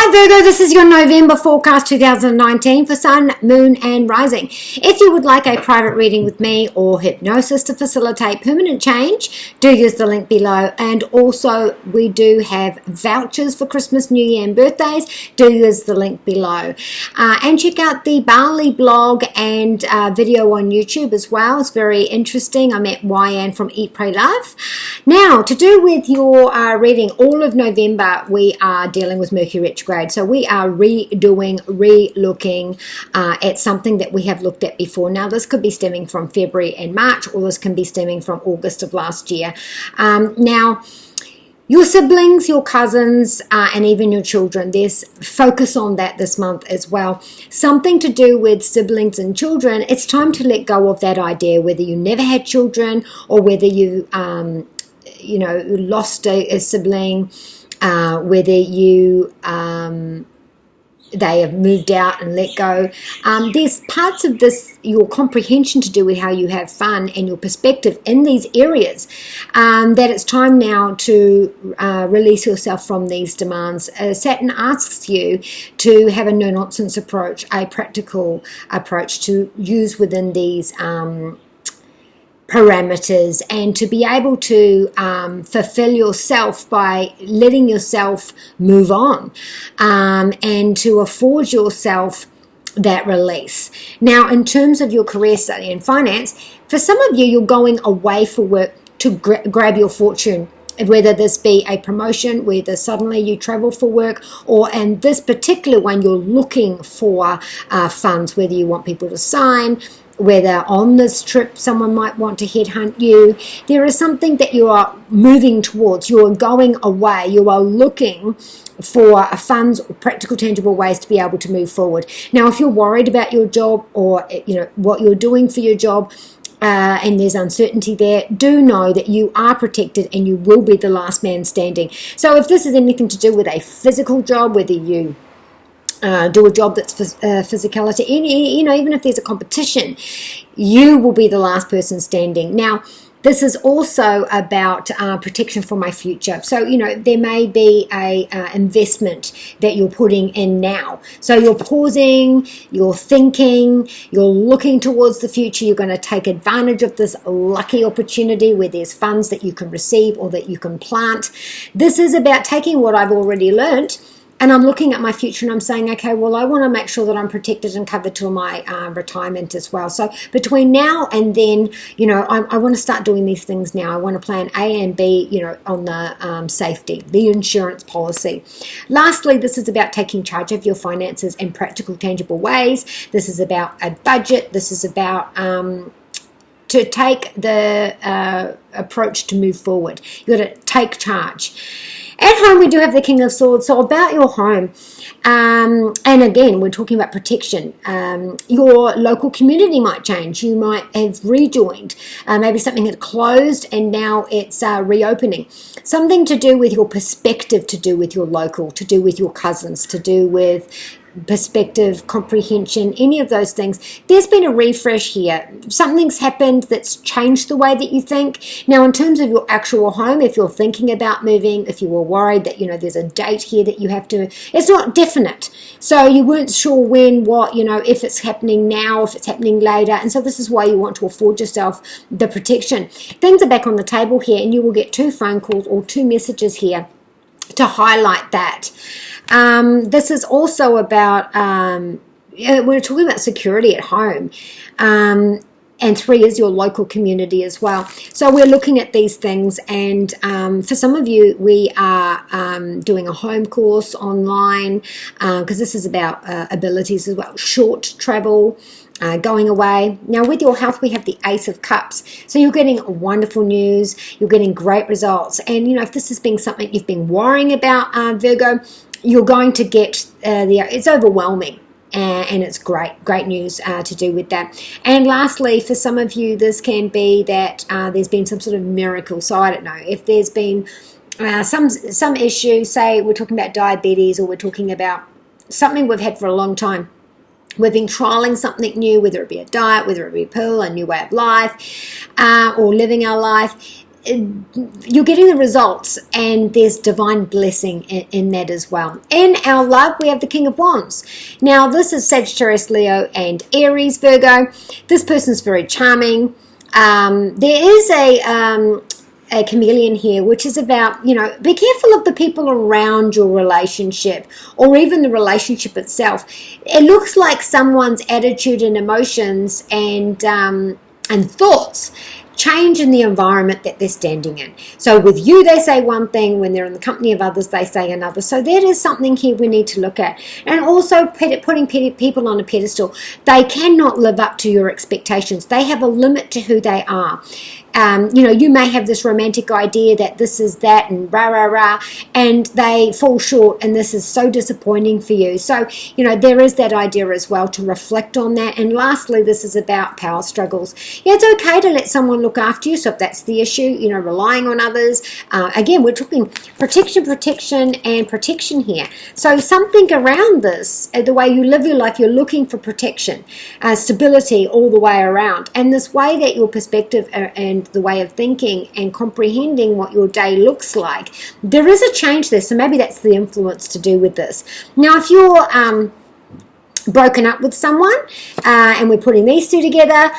Hi Virgo, this is your November forecast 2019 for Sun, Moon and Rising. If you would like a private reading with me or hypnosis to facilitate permanent change, do use the link below. And also we do have vouchers for Christmas, New Year and birthdays. Do use the link below. And check out the Bali blog and video on YouTube as well. It's very interesting. I met YN from Eat, Pray, Love. Now, to do with your reading, all of November we are dealing with Mercury retrograde. So we are re-looking at something that we have looked at before. Now, this could be stemming from February and March, or this can be stemming from August of last year. Now, your siblings, your cousins, and even your children, there's focus on that this month as well. Something to do with siblings and children. It's time to let go of that idea, whether you never had children or whether you, lost a sibling, whether you they have moved out and let go. There's parts of this, your comprehension to do with how you have fun and your perspective in these areas, that it's time now to release yourself from these demands. Saturn asks you to have a no-nonsense approach, a practical approach to use within these parameters, and to be able to fulfill yourself by letting yourself move on, and to afford yourself that release. Now, in terms of your career, study and finance, for some of you, you're going away for work to grab your fortune, whether this be a promotion, whether suddenly you travel for work, or in this particular one, you're looking for funds, whether you want people to sign, whether on this trip someone might want to headhunt you. There is something that you are moving towards. You are going away. You are looking for funds or practical, tangible ways to be able to move forward. Now, if you're worried about your job or what you're doing for your job, and there's uncertainty there, do know that you are protected and you will be the last man standing. So if this is anything to do with a physical job, whether you do a job that's physicality, even if there's a competition, you will be the last person standing. Now, this is also about protection for my future. So, there may be a investment that you're putting in now. So you're pausing, you're thinking, you're looking towards the future. You're going to take advantage of this lucky opportunity where there's funds that you can receive or that you can plant. This is about taking what I've already learned, and I'm looking at my future and I'm saying, okay, well, I want to make sure that I'm protected and covered till my retirement as well. So between now and then, I want to start doing these things now. I want to plan A and B, on the safety, the insurance policy. Lastly, this is about taking charge of your finances in practical, tangible ways. This is about a budget. This is about to take the approach to move forward. You've got to take charge. At home, we do have the King of Swords. So about your home, and again, we're talking about protection. Your local community might change. You might have rejoined. Maybe something had closed and now it's reopening. Something to do with your perspective, to do with your local, to do with your cousins, to do with perspective, comprehension, any of those things. There's been a refresh here. Something's happened that's changed the way that you think. Now, in terms of your actual home, if you're thinking about moving, if you were worried that, there's a date here that you have to, it's not definite. So you weren't sure when, what, if it's happening now, if it's happening later. And so this is why you want to afford yourself the protection. Things are back on the table here, and you will get 2 phone calls or 2 messages here to highlight that. This is also about, we're talking about security at home. And 3 is your local community as well. So we're looking at these things, and for some of you, we are doing a home course online, because this is about abilities as well, short travel, going away. Now, with your health, we have the Ace of Cups. So you're getting wonderful news. You're getting great results. And, if this has been something you've been worrying about, Virgo, you're going to get it's overwhelming. And it's great news to do with that. And lastly, for some of you, this can be that there's been some sort of miracle. So I don't know if there's been some issue, say we're talking about diabetes, or we're talking about something we've had for a long time. We've been trialing something new, whether it be a diet, whether it be a pill, a new way of life, or living our life. you're getting the results, and there's divine blessing in that as well. In our love, we have the King of Wands. Now, this is Sagittarius, Leo, and Aries, Virgo. This person's very charming. There is a chameleon here, which is about, be careful of the people around your relationship, or even the relationship itself. It looks like someone's attitude and emotions and thoughts change in the environment that they're standing in. So with you, they say one thing. When they're in the company of others, they say another. So that is something here we need to look at. And also putting people on a pedestal. They cannot live up to your expectations. They have a limit to who they are. You may have this romantic idea that this is that and rah, rah, rah, and they fall short, and this is so disappointing for you. So, there is that idea as well to reflect on that. And lastly, this is about power struggles. It's okay to let someone look after you. So if that's the issue, relying on others. Again, we're talking protection, and protection here. So something around this, the way you live your life, you're looking for protection, stability all the way around. And this way that your perspective and the way of thinking and comprehending what your day looks like, there is a change there. So maybe that's the influence to do with this. Now, if you're broken up with someone, and we're putting these two together,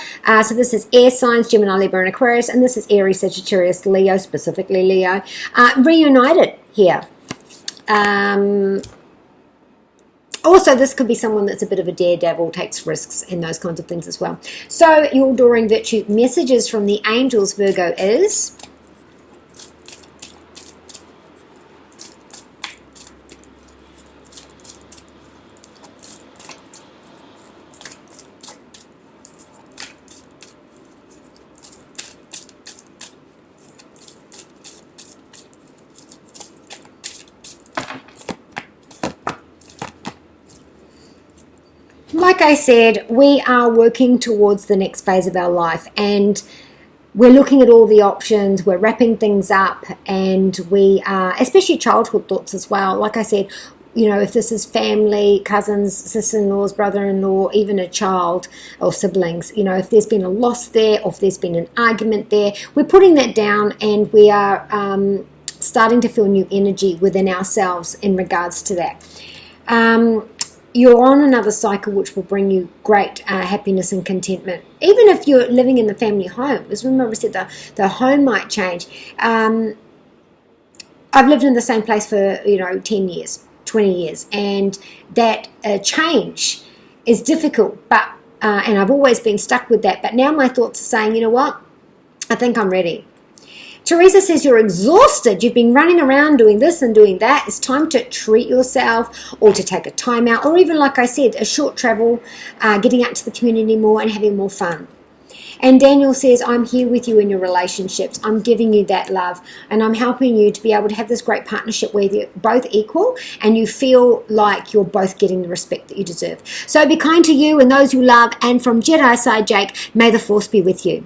so this is air signs, Gemini, Libra, and Aquarius, and this is Aries, Sagittarius, Leo, specifically Leo, reunited here. Also, this could be someone that's a bit of a daredevil, takes risks, and those kinds of things as well. So your Adoring Virtue messages from the angels, Virgo, is... Like I said, we are working towards the next phase of our life, and we're looking at all the options, we're wrapping things up, and we are, especially childhood thoughts as well. Like I said, if this is family, cousins, sister-in-laws, brother-in-law, even a child or siblings, if there's been a loss there, or if there's been an argument there, we're putting that down, and we are starting to feel new energy within ourselves in regards to that. You're on another cycle which will bring you great happiness and contentment. Even if you're living in the family home, because remember I said the home might change. I've lived in the same place for 10 years, 20 years, and that change is difficult, but and I've always been stuck with that. But now my thoughts are saying, you know what, I think I'm ready. Teresa says you're exhausted. You've been running around doing this and doing that. It's time to treat yourself, or to take a time out, or even, like I said, a short travel, getting out to the community more and having more fun. And Daniel says, I'm here with you in your relationships. I'm giving you that love, and I'm helping you to be able to have this great partnership where you're both equal and you feel like you're both getting the respect that you deserve. So be kind to you and those you love. And from Jedi Side Jake, may the force be with you.